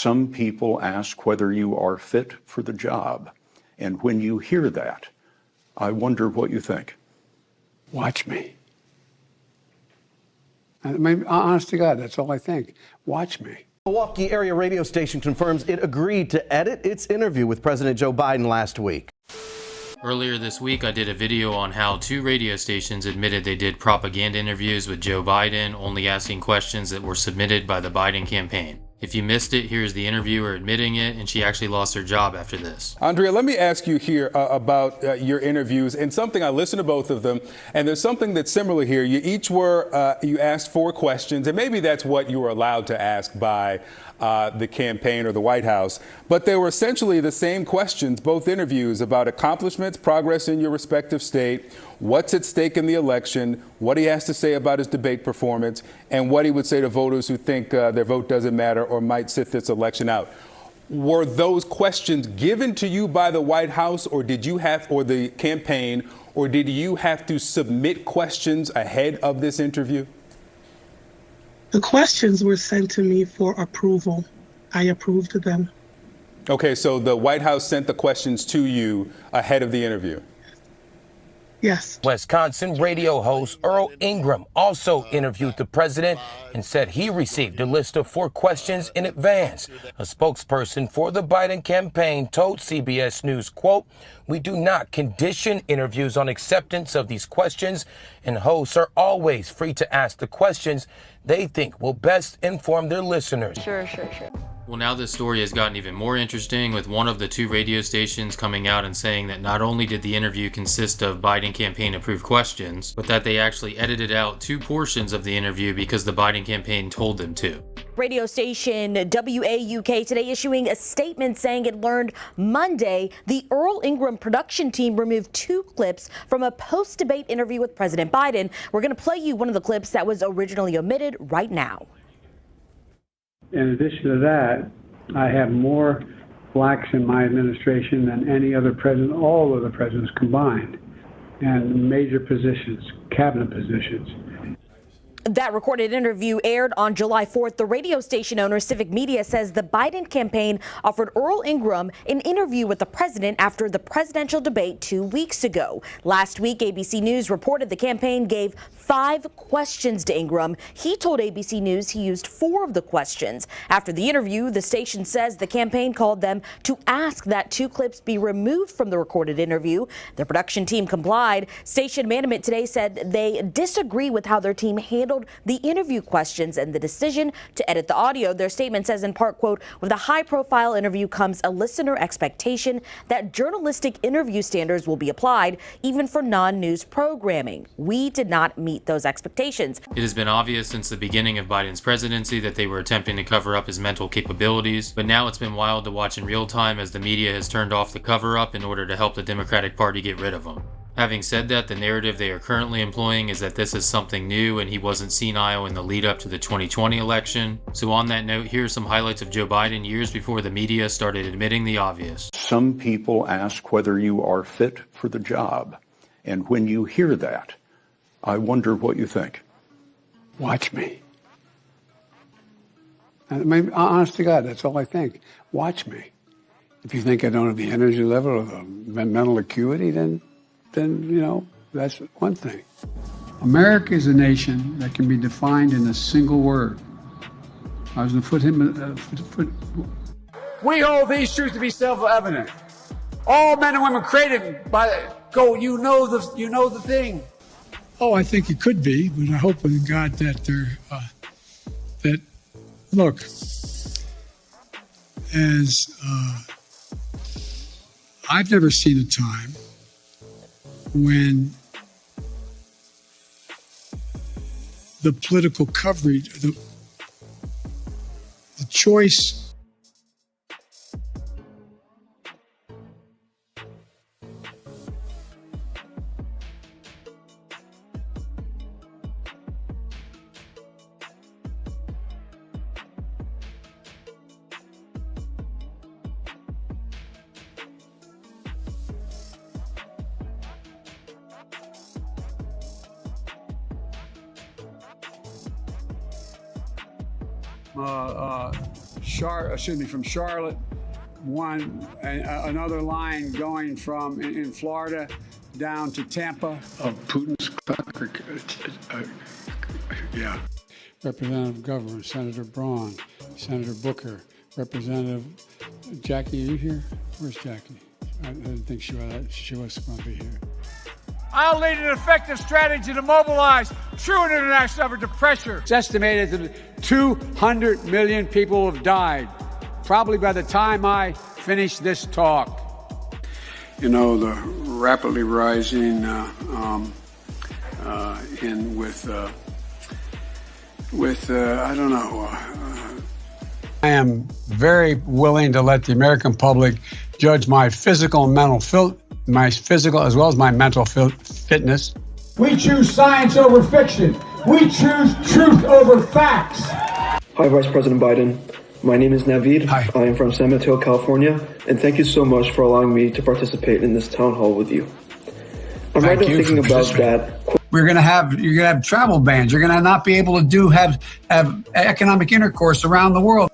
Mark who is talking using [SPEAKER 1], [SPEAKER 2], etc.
[SPEAKER 1] Some people ask whether you are fit for the job. And when you hear that, I wonder what you think.
[SPEAKER 2] Watch me. I mean, honest to God, that's all I think. Watch me.
[SPEAKER 3] Milwaukee area radio station confirms it agreed to edit its interview with President Joe Biden last week.
[SPEAKER 4] Earlier this week, I did a video on how 2 radio stations admitted they did propaganda interviews with Joe Biden, only asking questions that were submitted by the Biden campaign. If you missed it, here's the interviewer admitting it, and she actually lost her job after this.
[SPEAKER 5] Andrea, let me ask you here about your interviews, and something I listened to both of them, and there's something that's similar here. You each were, you asked 4 questions, and maybe that's what you were allowed to ask by the campaign or the White House, but they were essentially the same questions, both interviews, about accomplishments, progress in your respective state, what's at stake in the election, what he has to say about his debate performance, and what he would say to voters who think their vote doesn't matter or might sit this election out. Were those questions given to you by the White House, or did you have, or the campaign, or did you have to submit questions ahead of this interview?
[SPEAKER 6] The questions were sent to me for approval. I approved them.
[SPEAKER 5] Okay, so the White House sent the questions to you ahead of the interview?
[SPEAKER 6] Yes.
[SPEAKER 7] Wisconsin radio host Earl Ingram also interviewed the president and said he received a list of 4 questions in advance. A spokesperson for the Biden campaign told CBS News, quote, "We do not condition interviews on acceptance of these questions, and hosts are always free to ask the questions they think will best inform their listeners."
[SPEAKER 8] Sure.
[SPEAKER 4] Well, now this story has gotten even more interesting, with one of the 2 radio stations coming out and saying that not only did the interview consist of Biden campaign approved questions, but that they actually edited out 2 portions of the interview because the Biden campaign told them to.
[SPEAKER 8] Radio station WAUK today issuing a statement saying it learned Monday the Earl Ingram production team removed 2 clips from a post-debate interview with President Biden. We're going to play you one of the clips that was originally omitted right now.
[SPEAKER 2] In addition to that, I have more blacks in my administration than any other president, all of the presidents combined, and major positions, cabinet positions.
[SPEAKER 8] That recorded interview aired on July 4th. The radio station owner, Civic Media, says the Biden campaign offered Earl Ingram an interview with the president after the presidential debate 2 weeks ago. Last week, ABC News reported the campaign gave 5 questions to Ingram. He told ABC News he used 4 of the questions. After the interview, the station says the campaign called them to ask that 2 clips be removed from the recorded interview. The production team complied. Station management today said they disagree with how their team handled the interview questions and the decision to edit the audio. Their statement says in part, quote, "With a high-profile interview comes a listener expectation that journalistic interview standards will be applied even for non-news programming. We did not meet those expectations."
[SPEAKER 4] It has been obvious since the beginning of Biden's presidency that they were attempting to cover up his mental capabilities, but now it's been wild to watch in real time as the media has turned off the cover-up in order to help the Democratic Party get rid of him. Having said that, the narrative they are currently employing is that this is something new and he wasn't senile in the lead up to the 2020 election. So on that note, here are some highlights of Joe Biden years before the media started admitting the obvious.
[SPEAKER 1] Some people ask whether you are fit for the job. And when you hear that, I wonder what you think.
[SPEAKER 2] Watch me. I mean, honest to God, that's all I think. Watch me. If you think I don't have the energy level or the mental acuity, then you know, that's one thing. America is a nation that can be defined in a single word. I was going to put We hold these truths to be self-evident. All men and women created by you know the thing. Oh, I think it could be, but I hope in God that look, as I've never seen a time when the political coverage, the choice from Charlotte. Another line going from in Florida down to Tampa. Of Putin's yeah. Representative Governor, Senator Braun, Senator Booker, Representative Jackie, are you here? Where's Jackie? I didn't think she was going to be here. I'll lead an effective strategy to mobilize true international effort to pressure. It's estimated that 200 million people have died, probably by the time I finish this talk. You know, the rapidly rising I don't know. I am very willing to let the American public judge my physical and mental my physical as well as my mental fitness. We choose science over fiction. We choose truth over facts.
[SPEAKER 9] Hi, Vice President Biden. My name is Naveed. Hi. I am from San Mateo, California, and thank you so much for allowing me to participate in this town hall with you. I'm right now thinking about that.
[SPEAKER 2] You're gonna have travel bans. You're gonna not be able to have economic intercourse around the world.